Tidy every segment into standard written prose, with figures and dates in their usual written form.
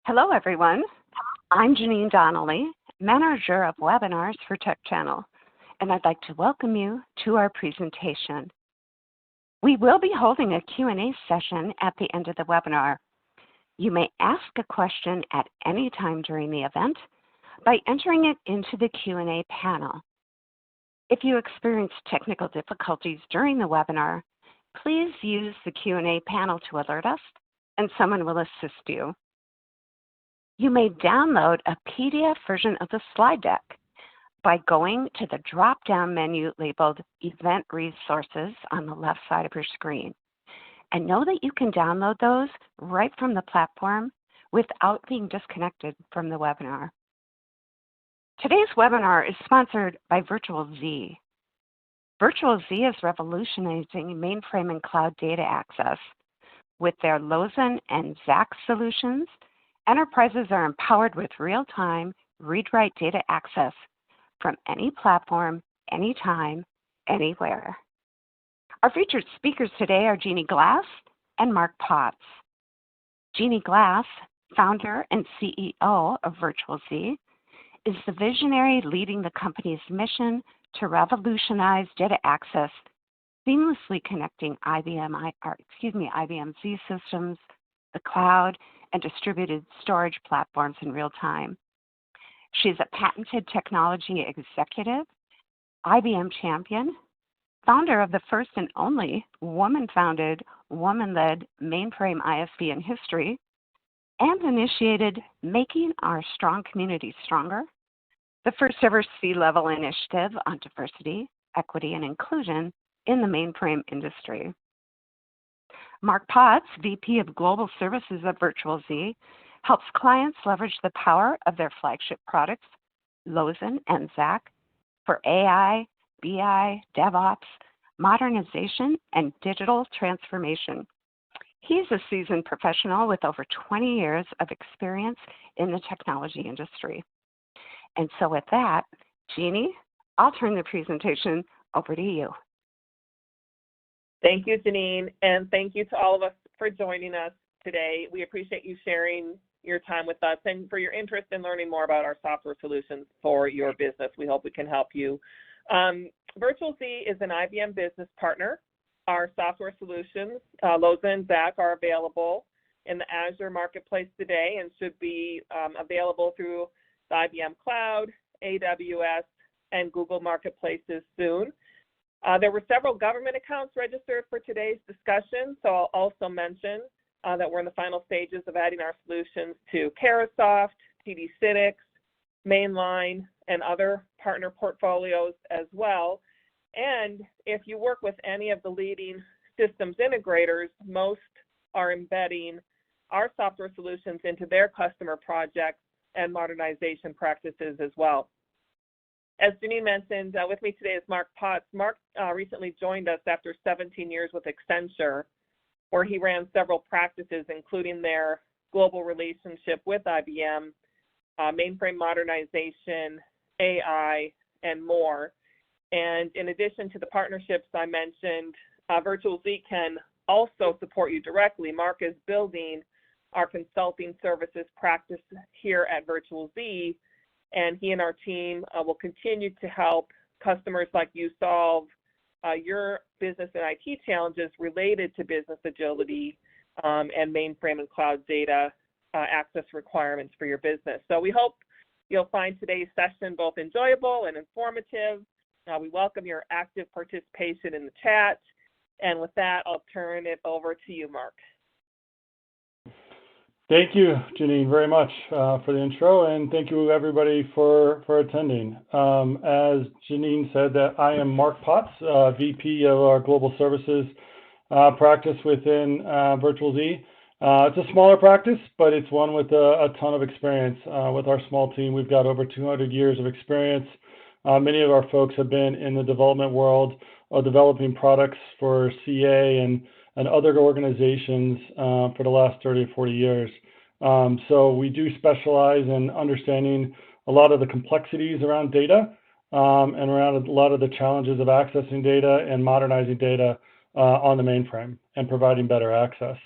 Hello, everyone. I'm Janine Donnelly, Manager of Webinars for TechChannel, and I'd like to welcome you to our presentation. We will be holding a Q&A session at the end of the webinar. You may ask a question at any time during the event by entering it into the Q&A panel. If you experience technical difficulties during the webinar, please use the Q&A panel to alert us, and someone will assist you. You may download a PDF version of the slide deck by going to the drop-down menu labeled Event Resources on the left side of your screen. And know that you can download those right from the platform without being disconnected from the webinar. Today's webinar is sponsored by VirtualZ. VirtualZ is revolutionizing mainframe and cloud data access. With their Lozen and ZAC solutions, enterprises are empowered with real-time, read-write data access from any platform, anytime, anywhere. Our featured speakers today are Jeannie Glass and Mark Potts. Jeannie Glass, founder and CEO of VirtualZ, is the visionary leading the company's mission to revolutionize data access, seamlessly connecting IBM Z systems, the cloud, and distributed storage platforms in real time. She's a patented technology executive, IBM champion, founder of the first and only woman-founded, woman-led mainframe ISV in history, and initiated Making Our Strong Community Stronger, the first ever C-level initiative on diversity, equity, and inclusion in the mainframe industry. Mark Potts, VP of Global Services at VirtualZ, helps clients leverage the power of their flagship products, Lozen and ZAC, for AI, BI, DevOps, modernization, and digital transformation. He's a seasoned professional with over 20 years of experience in the technology industry. And so with that, Jeannie, I'll turn the presentation over to you. Thank you, Janine, and thank you to all of us for joining us today. We appreciate you sharing your time with us and for your interest in learning more about our software solutions for your business. We hope we can help you. VirtualZ is an IBM business partner. Our software solutions, Lozen and ZAC, are available in the Azure Marketplace today and should be available through the IBM Cloud, AWS, and Google Marketplaces soon. There were several government accounts registered for today's discussion, so I'll also mention that we're in the final stages of adding our solutions to Carahsoft, TD SYNNEX, Mainline, and other partner portfolios as well. And if you work with any of the leading systems integrators, most are embedding our software solutions into their customer projects and modernization practices as well. As Janine mentioned, with me today is Mark Potts. Mark recently joined us after 17 years with Accenture, where he ran several practices, including their global relationship with IBM, mainframe modernization, AI, and more. And in addition to the partnerships I mentioned, VirtualZ can also support you directly. Mark is building our consulting services practice here at VirtualZ, and he and our team will continue to help customers like you solve your business and IT challenges related to business agility and mainframe and cloud data access requirements for your business. So we hope you'll find today's session both enjoyable and informative. We welcome your active participation in the chat. And with that, I'll turn it over to you, Mark. Thank you, Janine, very much for the intro, and thank you everybody for attending. As Janine said, that I am Mark Potts, VP of our Global Services practice within VirtualZ. It's a smaller practice, but it's one with a ton of experience. With our small team, we've got over 200 years of experience. Many of our folks have been in the development world, developing products for CA and other organizations for the last 30 or 40 years. So we do specialize in understanding a lot of the complexities around data and around a lot of the challenges of accessing data and modernizing data on the mainframe and providing better access.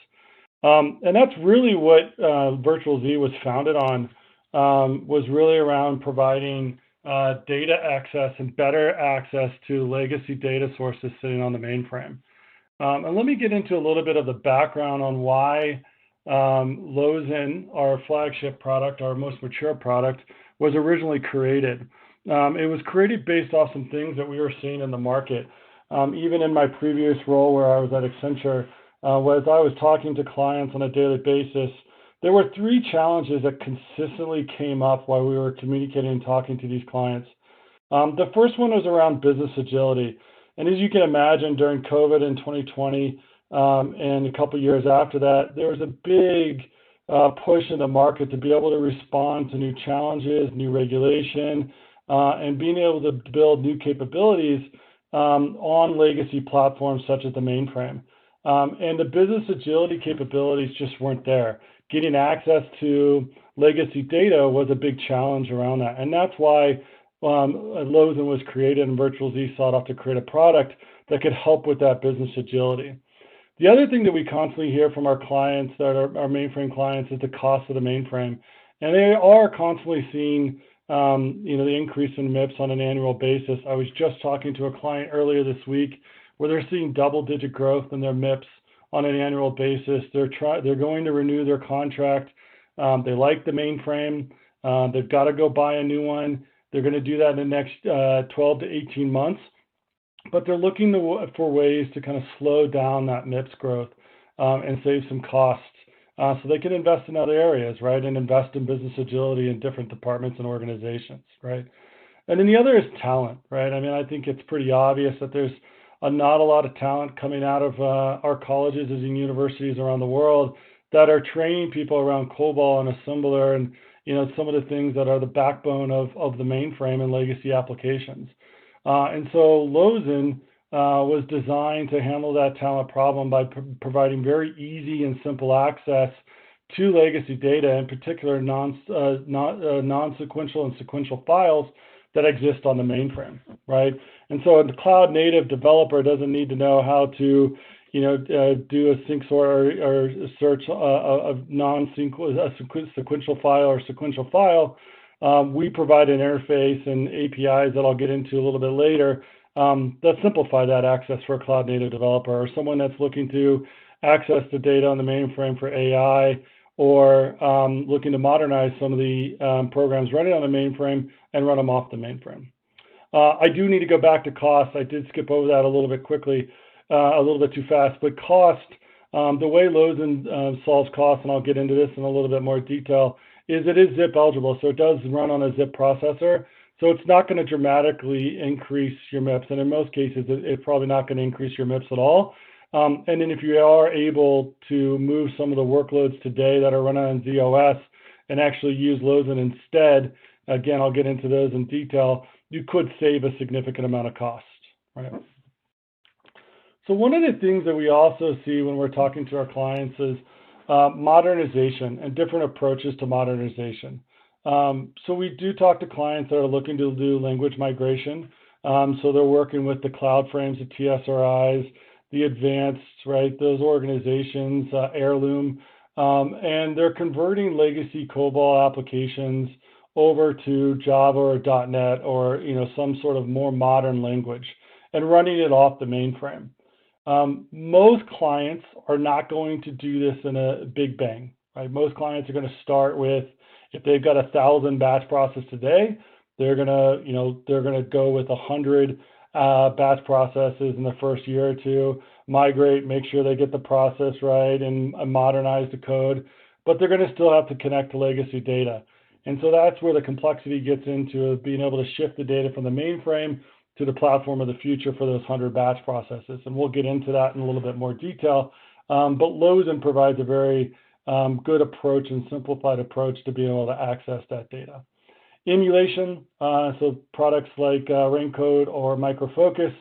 And that's really what VirtualZ was founded on, was really around providing data access and better access to legacy data sources sitting on the mainframe. And let me get into a little bit of the background on why Lozen, our flagship product, our most mature product, was originally created. It was created based off some things that we were seeing in the market. Even in my previous role where I was at Accenture, as I was talking to clients on a daily basis, there were three challenges that consistently came up while we were communicating and talking to these clients. The first one was around business agility. And as you can imagine, during COVID in 2020 and a couple of years after that, there was a big push in the market to be able to respond to new challenges, new regulation, and being able to build new capabilities on legacy platforms such as the mainframe. And the business agility capabilities just weren't there. Getting access to legacy data was a big challenge around that. And that's why Lozen was created and VirtualZ sought out to create a product that could help with that business agility. The other thing that we constantly hear from our clients, that are our mainframe clients, is the cost of the mainframe. And they are constantly seeing the increase in MIPS on an annual basis. I was just talking to a client earlier this week where they're seeing double-digit growth in their MIPS on an annual basis. They're going to renew their contract. They like the mainframe. They've got to go buy a new one. They're going to do that in the next 12 to 18 months. But they're looking for ways to kind of slow down that MIPS growth and save some costs so they can invest in other areas, right, and invest in business agility in different departments and organizations, right? And then the other is talent, right? I mean, I think it's pretty obvious that there's not a lot of talent coming out of our colleges and universities around the world that are training people around COBOL and assembler and some of the things that are the backbone of the mainframe and legacy applications. And so Lozen was designed to handle that talent problem by providing very easy and simple access to legacy data, in particular non-sequential and sequential files that exist on the mainframe, right? And so the cloud native developer doesn't need to know how to, do a sync sort or search a sequential file or sequential file. We provide an interface and APIs that I'll get into a little bit later that simplify that access for a cloud native developer or someone that's looking to access the data on the mainframe for AI or looking to modernize some of the programs running on the mainframe and run them off the mainframe. I do need to go back to cost. I did skip over that a little bit quickly, a little bit too fast, but cost, the way Lozen solves cost, and I'll get into this in a little bit more detail, is it is zip eligible, so it does run on a zip processor, so it's not going to dramatically increase your MIPS, and in most cases, it's probably not going to increase your MIPS at all. And then if you are able to move some of the workloads today that are running on ZOS and actually use Lozen instead, again, I'll get into those in detail, you could save a significant amount of cost, right? So one of the things that we also see when we're talking to our clients is modernization and different approaches to modernization. So we do talk to clients that are looking to do language migration. So they're working with the cloud frames, the TSRIs, the advanced, right, those organizations, Heirloom, and they're converting legacy COBOL applications over to Java or .NET or some sort of more modern language and running it off the mainframe. Most clients are not going to do this in a big bang, right? Most clients are going to start with, if they've got 1,000 batch processes today, they're going to go with 100 batch processes in the first year or two, migrate, make sure they get the process right and modernize the code, but they're going to still have to connect to legacy data. And so that's where the complexity gets into being able to shift the data from the mainframe to the platform of the future for those 100 batch processes. And we'll get into that in a little bit more detail. But Lozen provides a very good approach and simplified approach to being able to access that data. Emulation, so products like Raincode or Micro Focus,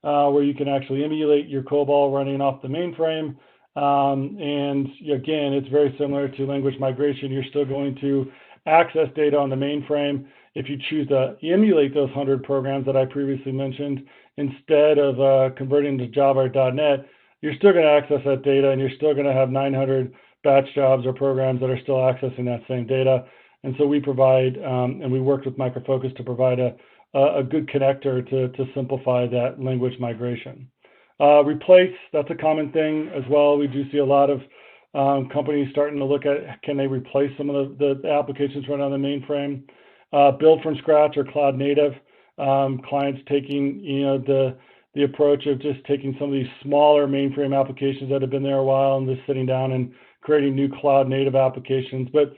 where you can actually emulate your COBOL running off the mainframe. And again, it's very similar to language migration. You're still going to access data on the mainframe. If you choose to emulate those 100 programs that I previously mentioned, instead of converting to Java or .NET, you're still going to access that data and you're still going to have 900 batch jobs or programs that are still accessing that same data. And so we provide, and we worked with Micro Focus to provide a good connector to simplify that language migration. Replace, that's a common thing as well. We do see a lot of companies starting to look at, can they replace some of the applications running on the mainframe? Build from scratch or cloud native. Clients taking, the approach of just taking some of these smaller mainframe applications that have been there a while and just sitting down and creating new cloud native applications. But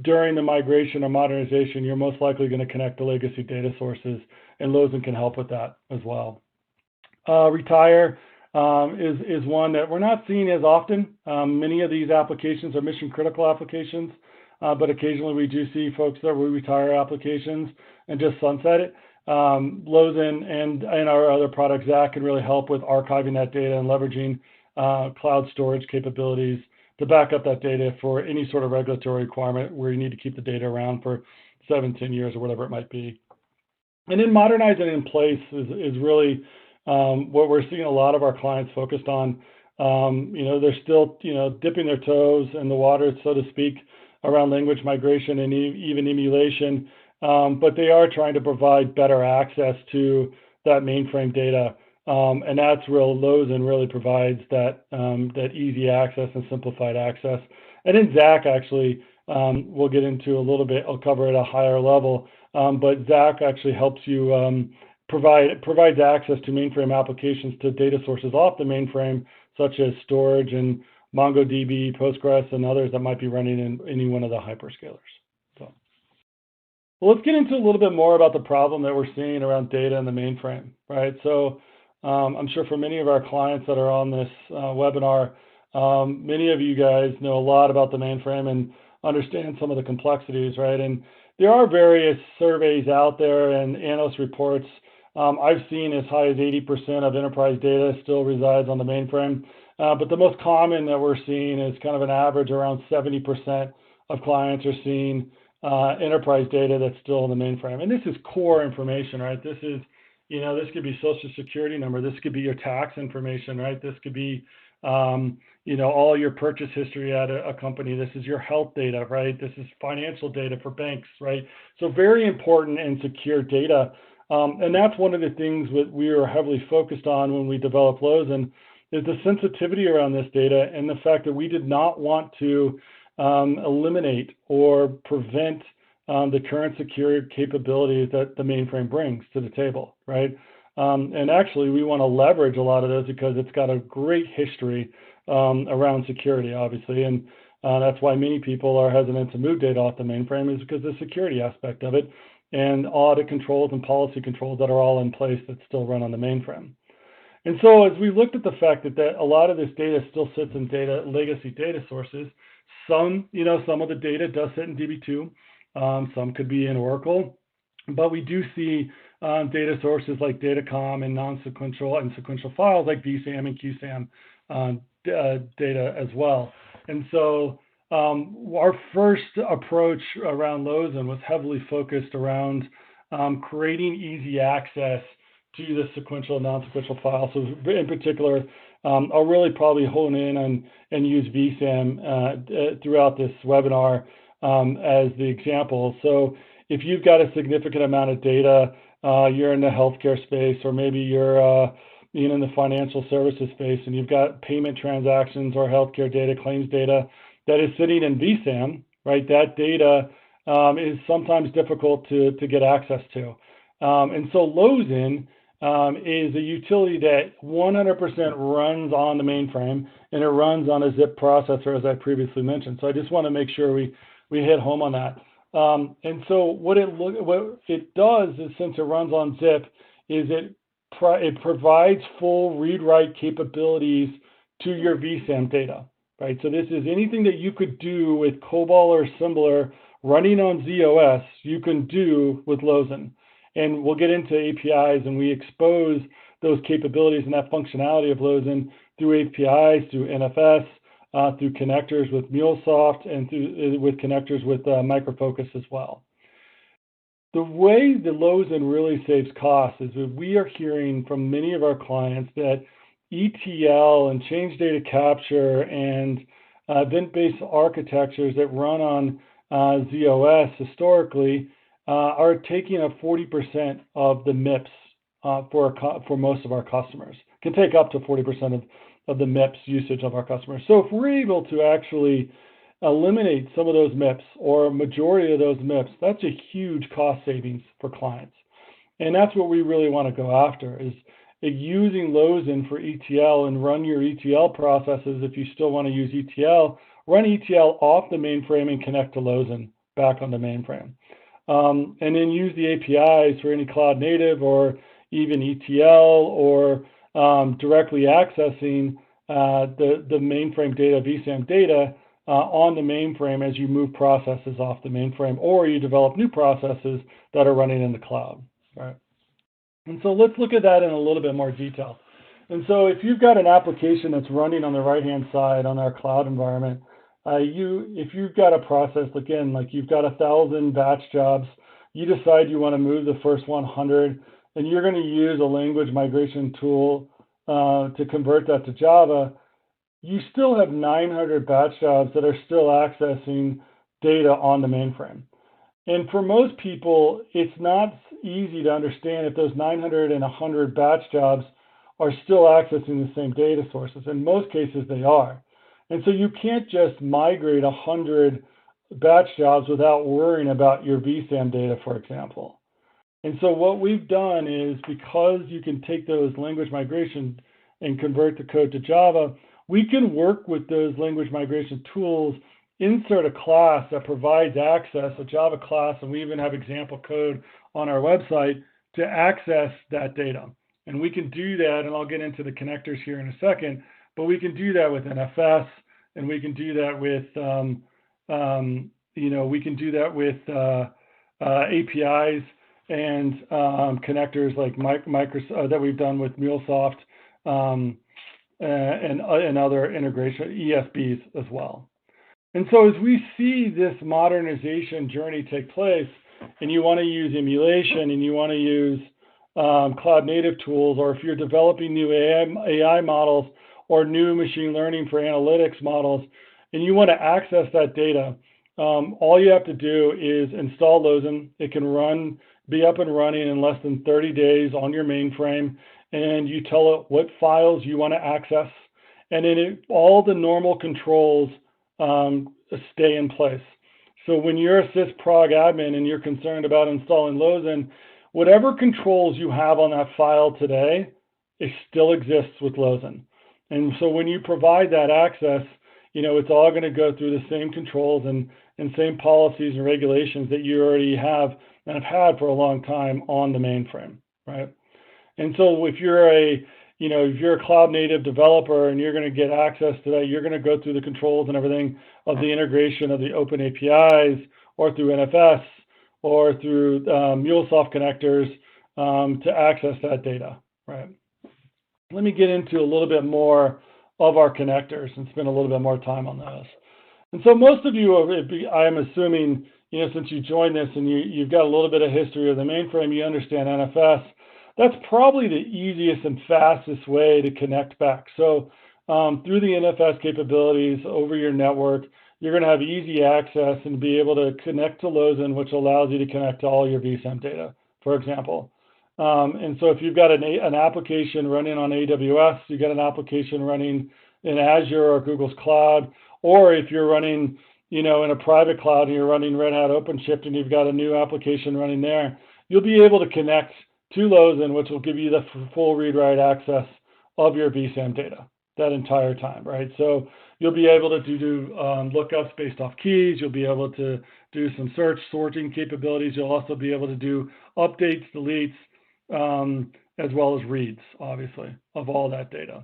during the migration or modernization, you're most likely going to connect to legacy data sources, and Lozen can help with that as well. Retire is one that we're not seeing as often. Many of these applications are mission critical applications, but occasionally we do see folks that will retire applications and just sunset it. Lozen and our other products, Zach, can really help with archiving that data and leveraging cloud storage capabilities to back up that data for any sort of regulatory requirement where you need to keep the data around for 7, 10 years or whatever it might be. And then modernizing in place is really what we're seeing a lot of our clients focused on. They're still, dipping their toes in the water, so to speak, around language migration and even emulation, but they are trying to provide better access to that mainframe data. And that's where Lozen really provides that easy access and simplified access. And then Zach actually, we'll get into a little bit, I'll cover at a higher level, but Zach actually helps you provides access to mainframe applications to data sources off the mainframe, such as storage and MongoDB, Postgres, and others that might be running in any one of the hyperscalers. So, well, let's get into a little bit more about the problem that we're seeing around data in the mainframe, right? So I'm sure for many of our clients that are on this webinar, many of you guys know a lot about the mainframe and understand some of the complexities, right? And there are various surveys out there and analyst reports. I've seen as high as 80% of enterprise data still resides on the mainframe. But the most common that we're seeing is kind of an average around 70% of clients are seeing enterprise data that's still in the mainframe. And this is core information, right? This is, this could be social security number. This could be your tax information, right? This could be, all your purchase history at a company. This is your health data, right? This is financial data for banks, right? So very important and secure data. And that's one of the things that we are heavily focused on when we developed Lozen, is the sensitivity around this data and the fact that we did not want to eliminate or prevent the current security capabilities that the mainframe brings to the table, right? And actually, we want to leverage a lot of those because it's got a great history around security, obviously. And that's why many people are hesitant to move data off the mainframe, is because of the security aspect of it and audit controls and policy controls that are all in place that still run on the mainframe. And so as we looked at the fact that a lot of this data still sits in legacy data sources, some of the data does sit in DB2, some could be in Oracle, but we do see data sources like Datacom and non-sequential and sequential files like VSAM and QSAM data as well. And so our first approach around Lozen was heavily focused around creating easy access to the sequential and non-sequential files. So in particular, I'll really probably hone in and use VSAM throughout this webinar as the example. So if you've got a significant amount of data, you're in the healthcare space, or maybe you're in the financial services space, and you've got payment transactions or healthcare data, claims data that is sitting in VSAM, right? That data is sometimes difficult to get access to. And so Lozen is a utility that 100% runs on the mainframe, and it runs on a zip processor, as I previously mentioned. So I just want to make sure we hit home on that. And so what it does is, since it runs on zip, is it provides full read-write capabilities to your VSAM data, right? So this is anything that you could do with COBOL or similar running on ZOS, you can do with Lozen. And we'll get into APIs, and we expose those capabilities and that functionality of Lozen through APIs, through NFS, through connectors with MuleSoft, and with connectors with Micro Focus as well. The way the Lozen really saves costs is that we are hearing from many of our clients that ETL and change data capture and event-based architectures that run on z/OS historically are taking up 40% of the MIPS for most of our customers. Can take up to 40% of the MIPS usage of our customers. So if we're able to actually eliminate some of those MIPS or a majority of those MIPS, that's a huge cost savings for clients. And that's what we really want to go after, is using Lozen for ETL and run your ETL processes. If you still want to use ETL, run ETL off the mainframe and connect to Lozen back on the mainframe. And then use the APIs for any cloud native or even ETL or directly accessing the mainframe data, vSAM data, on the mainframe as you move processes off the mainframe, or you develop new processes that are running in the cloud, right? And so let's look at that in a little bit more detail. And so if you've got an application that's running on the right-hand side on our cloud environment, if you've got a process, again, like you've got 1,000 batch jobs, you decide you want to move the first 100, and you're going to use a language migration tool to convert that to Java, you still have 900 batch jobs that are still accessing data on the mainframe. And for most people, it's not easy to understand if those 900 and 100 batch jobs are still accessing the same data sources. In most cases, they are. And so you can't just migrate 100 batch jobs without worrying about your vSAM data, for example. And so what we've done is, because you can take those language migration and convert the code to Java, we can work with those language migration tools, insert a class that provides access, a Java class, and we even have example code on our website to access that data. And we can do that, and I'll get into the connectors here in a second, but we can do that with NFS, and we can do that with, APIs and connectors like Microsoft that we've done with MuleSoft and other integration ESBs as well. And so as we see this modernization journey take place, and you want to use emulation and you want to use cloud native tools, or if you're developing new AI models or new machine learning for analytics models, and you want to access that data, all you have to do is install Lozen. It can be up and running in less than 30 days on your mainframe, and you tell it what files you want to access, and then all the normal controls stay in place. So when you're a sysprog admin and you're concerned about installing Lozen, whatever controls you have on that file today, it still exists with Lozen. And so when you provide that access, it's all going to go through the same controls and same policies and regulations that you already have and have had for a long time on the mainframe, right? And so if you're a cloud native developer and you're going to get access to that, you're going to go through the controls and everything of the integration of the open APIs, or through NFS, or through MuleSoft connectors to access that data, right? Let me get into a little bit more of our connectors and spend a little bit more time on those. And so most of you, I am assuming, since you joined this and you've got a little bit of history of the mainframe, you understand NFS. That's probably the easiest and fastest way to connect back. So through the NFS capabilities over your network, you're going to have easy access and be able to connect to Lozen, which allows you to connect to all your vSAM data, for example. And so if you've got an application running on AWS, you've got an application running in Azure or Google's cloud, or if you're running, in a private cloud and you're running Red Hat OpenShift and you've got a new application running there, you'll be able to connect to Lozen, which will give you the full read-write access of your vSAM data that entire time, right? So you'll be able to do lookups based off keys. You'll be able to do some sorting capabilities. You'll also be able to do updates, deletes, as well as reads, obviously, of all that data.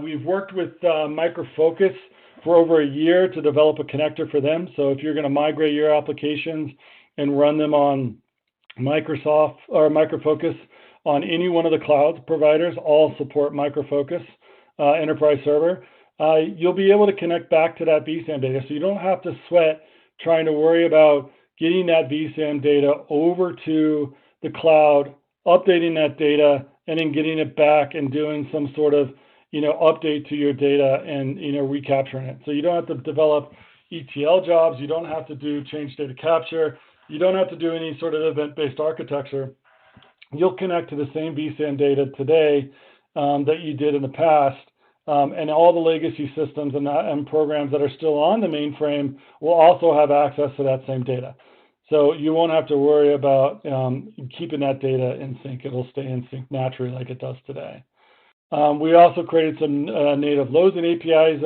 We've worked with Micro Focus for over a year to develop a connector for them. So if you're going to migrate your applications and run them on Microsoft or Micro Focus on any one of the cloud providers, all support Micro Focus Enterprise Server, you'll be able to connect back to that vSAM data. So you don't have to sweat trying to worry about getting that vSAM data over to the cloud, updating that data, and then getting it back and doing some sort of update to your data and, recapturing it. So you don't have to develop ETL jobs. You don't have to do change data capture. You don't have to do any sort of event-based architecture. You'll connect to the same vSAN data today that you did in the past, and all the legacy systems and programs that are still on the mainframe will also have access to that same data. So you won't have to worry about keeping that data in sync. It'll stay in sync naturally like it does today. We also created some native Lozen APIs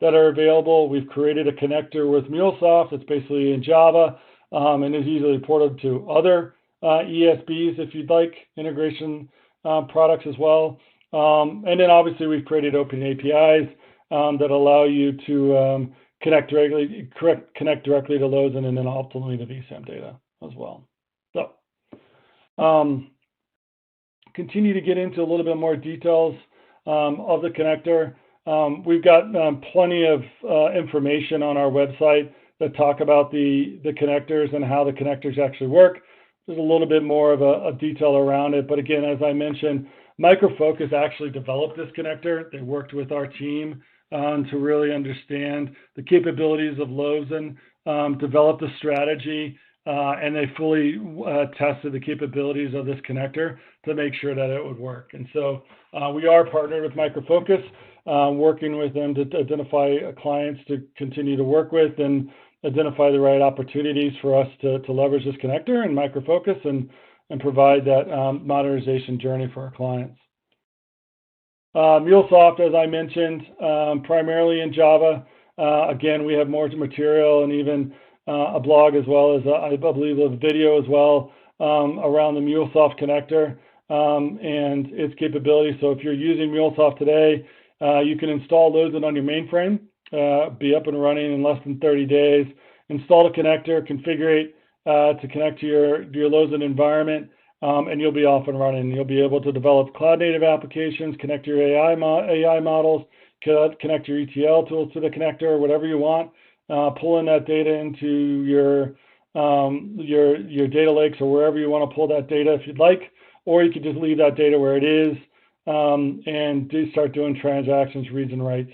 that are available. We've created a connector with MuleSoft. It's basically in Java and is easily ported to other ESBs if you'd like, integration products as well. And then obviously we've created open APIs that allow you to connect directly to Lozen and then ultimately to vSAN data as well. So continue to get into a little bit more details of the connector. We've got plenty of information on our website that talk about the connectors and how the connectors actually work. There's a little bit more of a detail around it, but again, as I mentioned, Micro Focus actually developed this connector. They worked with our team to really understand the capabilities of Lozen, developed a strategy, and they fully tested the capabilities of this connector to make sure that it would work. And so we are partnered with Micro Focus, working with them to identify clients to continue to work with and identify the right opportunities for us to leverage this connector and Micro Focus and provide that modernization journey for our clients. MuleSoft, as I mentioned, primarily in Java. Again, we have more material and even a blog as well as, I believe, a video as well around the MuleSoft connector and its capabilities. So if you're using MuleSoft today, you can install Lozen on your mainframe, be up and running in less than 30 days, install the connector, configure it to connect to your Lozen environment, and you'll be off and running. You'll be able to develop cloud-native applications, connect your AI models, connect your ETL tools to the connector, whatever you want. Pull in that data into your data lakes or wherever you want to pull that data if you'd like, or you could just leave that data where it is and start doing transactions, reads, and writes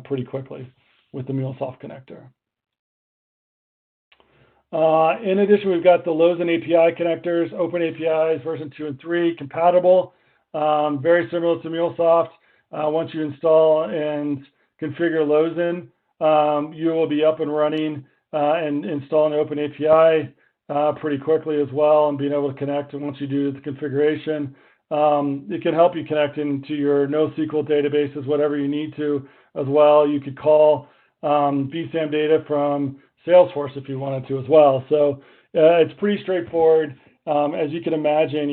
pretty quickly with the MuleSoft connector. In addition, we've got the Lozen API connectors, open APIs, version 2 and 3, compatible, very similar to MuleSoft. Once you install and configure Lozen, you will be up and running and install an open API pretty quickly as well and being able to connect. And once you do the configuration, it can help you connect into your NoSQL databases, whatever you need to as well. You could call vSAN data from Salesforce if you wanted to as well. So it's pretty straightforward. As you can imagine,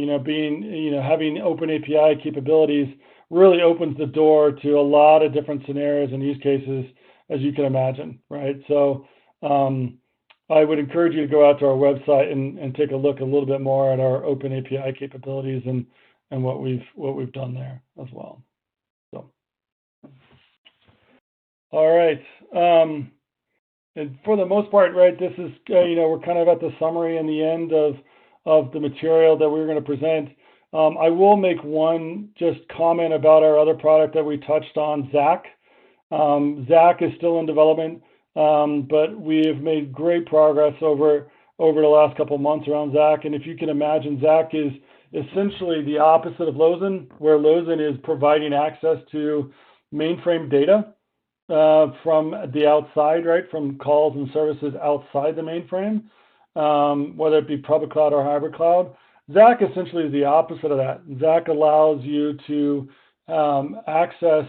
having open API capabilities really opens the door to a lot of different scenarios and use cases, as you can imagine, right? So I would encourage you to go out to our website and take a look a little bit more at our open API capabilities and what we've done there as well. So, all right. And for the most part, right, this is, we're kind of at the summary and the end of the material that we're going to present. I will make one just comment about our other product that we touched on, ZAC. ZAC is still in development, but we have made great progress over the last couple of months around ZAC. And if you can imagine, ZAC is essentially the opposite of Lozen, where Lozen is providing access to mainframe data from the outside, right, from calls and services outside the mainframe, whether it be public cloud or hybrid cloud. ZAC essentially is the opposite of that. ZAC allows you to access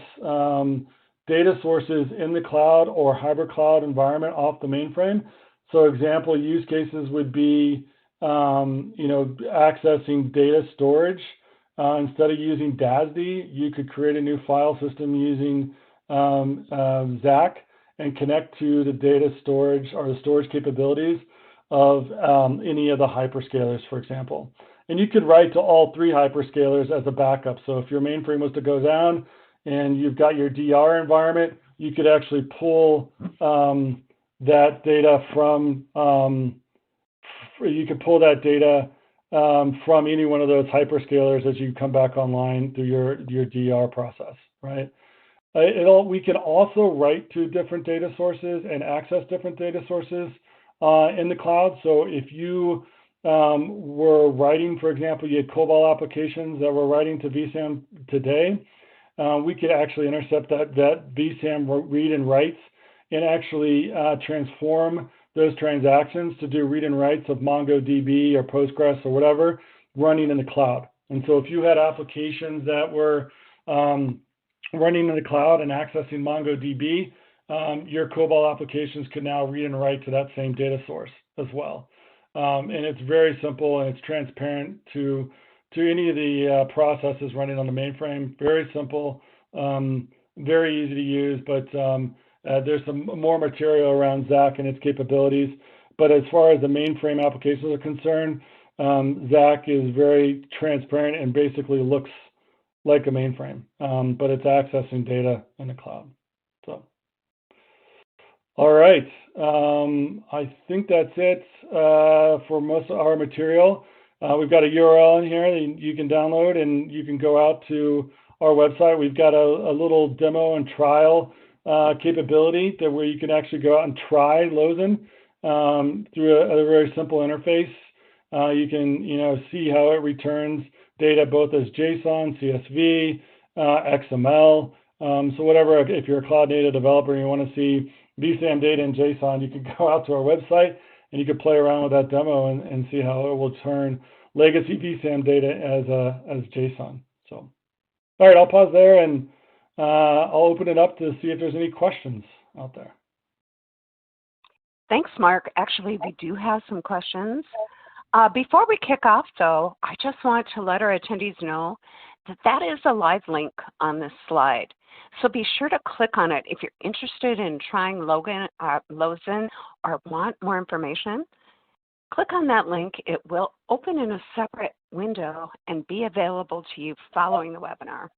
data sources in the cloud or hybrid cloud environment off the mainframe. So example use cases would be, accessing data storage. Instead of using DASD, you could create a new file system using ZAC and connect to the data storage or the storage capabilities of any of the hyperscalers, for example. And you could write to all three hyperscalers as a backup. So if your mainframe was to go down and you've got your DR environment, you could actually pull that data from from any one of those hyperscalers as you come back online through your DR process, right? We can also write to different data sources and access different data sources in the cloud. So if you were writing, for example, you had COBOL applications that were writing to vSAM today, we could actually intercept that vSAM read and writes and actually transform those transactions to do read and writes of MongoDB or Postgres or whatever running in the cloud. And so if you had applications that were running in the cloud and accessing MongoDB, your COBOL applications could now read and write to that same data source as well. And it's very simple and it's transparent to any of the processes running on the mainframe. Very simple, very easy to use, but there's some more material around ZAC and its capabilities. But as far as the mainframe applications are concerned, ZAC is very transparent and basically looks like a mainframe, but it's accessing data in the cloud. So, all right, I think that's it for most of our material. We've got a URL in here that you can download, and you can go out to our website. We've got a little demo and trial capability where you can actually go out and try Lozen through a very simple interface. You can see how it returns data both as JSON, CSV, XML. So whatever, if you're a cloud native developer and you want to see vSAM data in JSON, you can go out to our website and you can play around with that demo and see how it will turn legacy vSAM data as JSON. So, all right, I'll pause there and I'll open it up to see if there's any questions out there. Thanks, Mark. Actually, we do have some questions. Before we kick off, though, I just want to let our attendees know that that is a live link on this slide. So be sure to click on it if you're interested in trying Lozen or want more information. Click on that link. It will open in a separate window and be available to you following the webinar.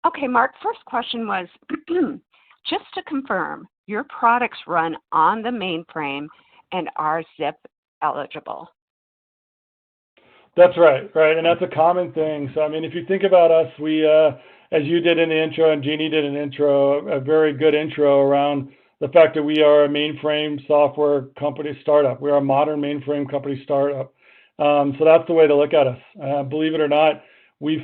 Okay, Mark, first question was, just to confirm, your products run on the mainframe and are zip eligible. That's right, and that's a common thing. So, I mean, if you think about us, we, as you did in the intro and Jeannie did an intro, a very good intro around the fact that we are a mainframe software company startup. We are a modern mainframe company startup. So that's the way to look at us. Believe it or not, we've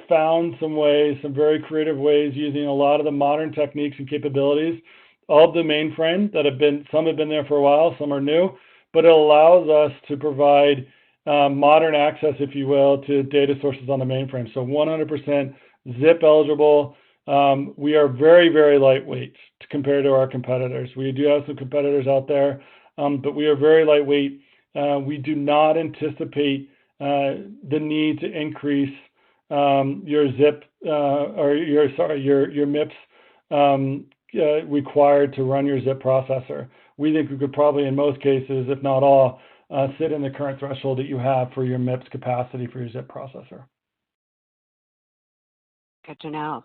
found some ways, some very creative ways, using a lot of the modern techniques and capabilities of the mainframe that some have been there for a while, some are new, but it allows us to provide modern access, if you will, to data sources on the mainframe. So 100% zip eligible. We are very, very lightweight compared to our competitors. We do have some competitors out there, but we are very lightweight. We do not anticipate the need to increase your zip your MIPS required to run your zip processor. We think we could probably, in most cases, if not all, sit in the current threshold that you have for your MIPS capacity for your zip processor. Good to know.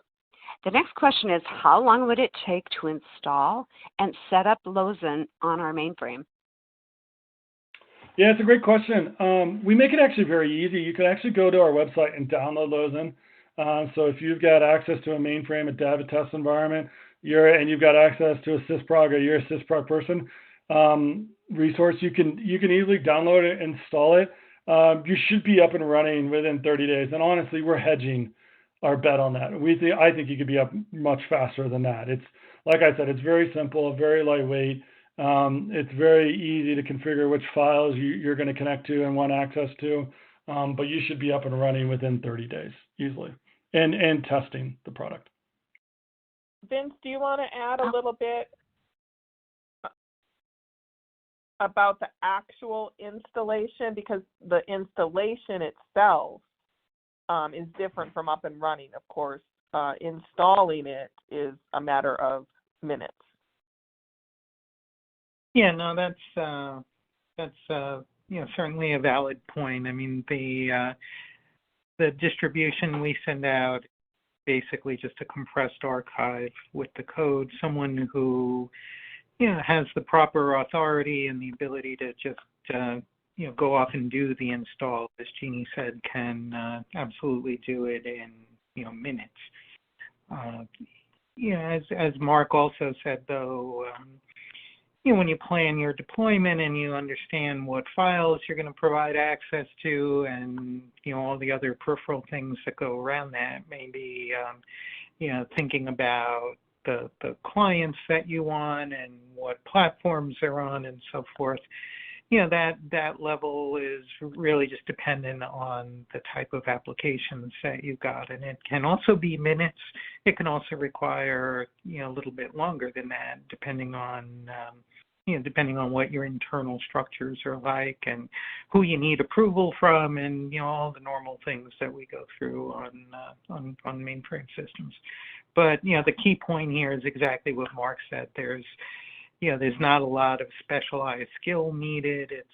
The next question is, how long would it take to install and set up Lozen on our mainframe? Yeah, it's a great question. We make it actually very easy. You can actually go to our website and download Lozen. So if you've got access to a mainframe, a dev, a test environment, and you've got access to a sysprog, or you're a sysprog person, resource, you can easily download it, install it. You should be up and running within 30 days. And honestly, we're hedging our bet on that. I think you could be up much faster than that. It's, like I said, it's very simple, very lightweight. It's very easy to configure which files you're going to connect to and want access to. But you should be up and running within 30 days easily, and testing the product. Vince, do you want to add a little bit about the actual installation? Because the installation itself is different from up and running, of course. Installing it is a matter of minutes. Yeah, no, that's certainly a valid point. I mean, the distribution we send out, basically just a compressed archive with the code. Someone who has the proper authority and the ability to just go off and do the install, as Jeannie said, can absolutely do it in minutes. as Mark also said, though, when you plan your deployment and you understand what files you're going to provide access to, and all the other peripheral things that go around that, maybe thinking about the clients that you want and what platforms they're on and so forth. That level is really just dependent on the type of applications that you've got. And it can also be minutes. It can also require, a little bit longer than that, depending on what your internal structures are like and who you need approval from, and, all the normal things that we go through on mainframe systems. But, the key point here is exactly what Mark said. There's not a lot of specialized skill needed. It's,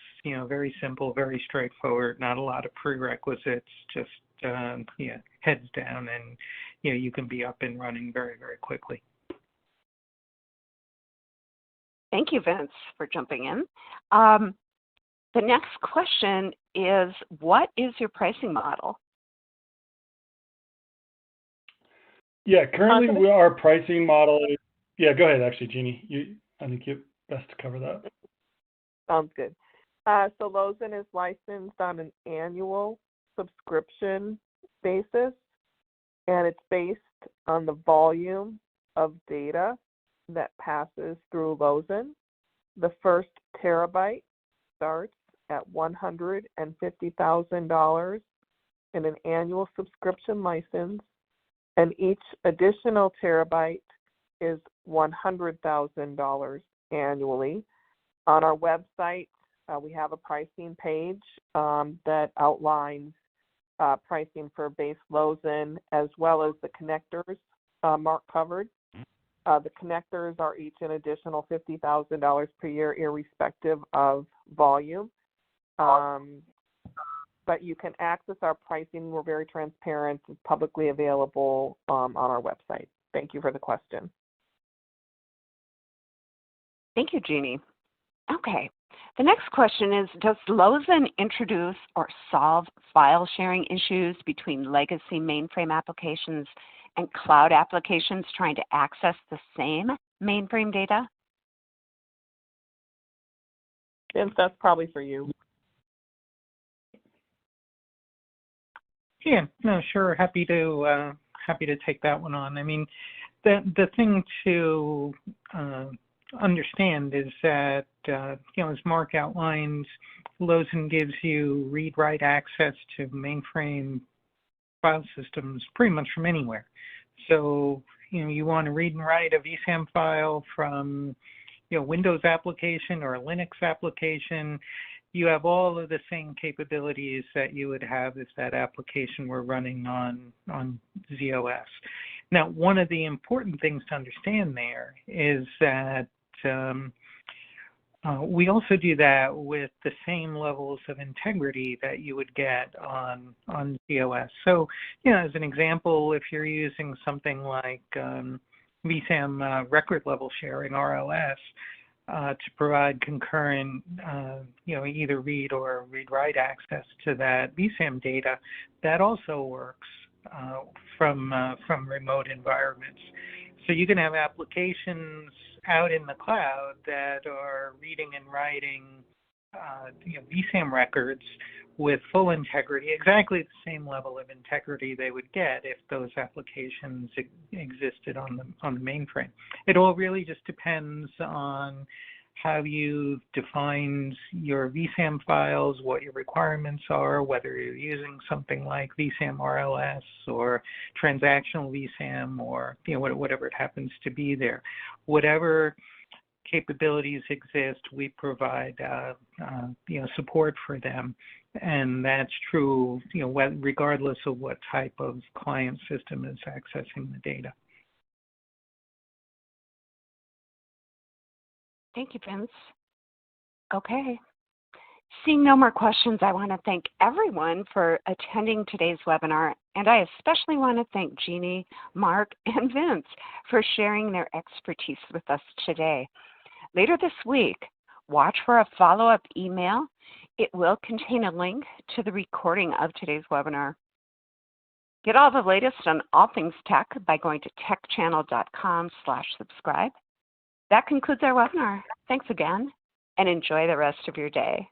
very simple, very straightforward, not a lot of prerequisites, just, heads down, and, you can be up and running very, very quickly. Thank you, Vince, for jumping in. The next question is, what is your pricing model? Yeah, currently our pricing model is, go ahead, actually, Jeannie. I think you're best to cover that. Sounds good. So Lozen is licensed on an annual subscription basis, and it's based on the volume of data that passes through Lozen. The first terabyte starts at $150,000 in an annual subscription license, and each additional terabyte is $100,000 annually. On our website, we have a pricing page that outlines pricing for base Lozen as well as the connectors Mark covered. The connectors are each an additional $50,000 per year, irrespective of volume. But you can access our pricing. We're very transparent. It's publicly available on our website. Thank you for the question. Thank you, Jeannie. Okay. The next question is, does Lozen introduce or solve file sharing issues between legacy mainframe applications and cloud applications trying to access the same mainframe data? Vince, that's probably for you. Yeah, no, sure. Happy to take that one on. I mean, the thing to understand is that as Mark outlined, Lozen gives you read-write access to mainframe file systems pretty much from anywhere. So you want to read and write a vSAM file from Windows application or a Linux application. You have all of the same capabilities that you would have if that application were running on ZOS. Now, one of the important things to understand there is that we also do that with the same levels of integrity that you would get on ZOS. So, as an example, if you're using something like vSAM record level sharing, RLS, to provide concurrent, either read or read-write access to that vSAM data, that also works from remote environments. So you can have applications out in the cloud that are reading and writing vSAM records with full integrity, exactly the same level of integrity they would get if those applications existed on the mainframe. It all really just depends on how you define your vSAM files, what your requirements are, whether you're using something like vSAM RLS or transactional vSAM or whatever it happens to be there. Whatever capabilities exist, we provide support for them, and that's true regardless of what type of client system is accessing the data. Thank you, Vince. Okay. Seeing no more questions, I want to thank everyone for attending today's webinar, and I especially want to thank Jeannie, Mark, and Vince for sharing their expertise with us today. Later this week, watch for a follow-up email. It will contain a link to the recording of today's webinar. Get all the latest on all things tech by going to techchannel.com/subscribe. That concludes our webinar. Thanks again, and enjoy the rest of your day.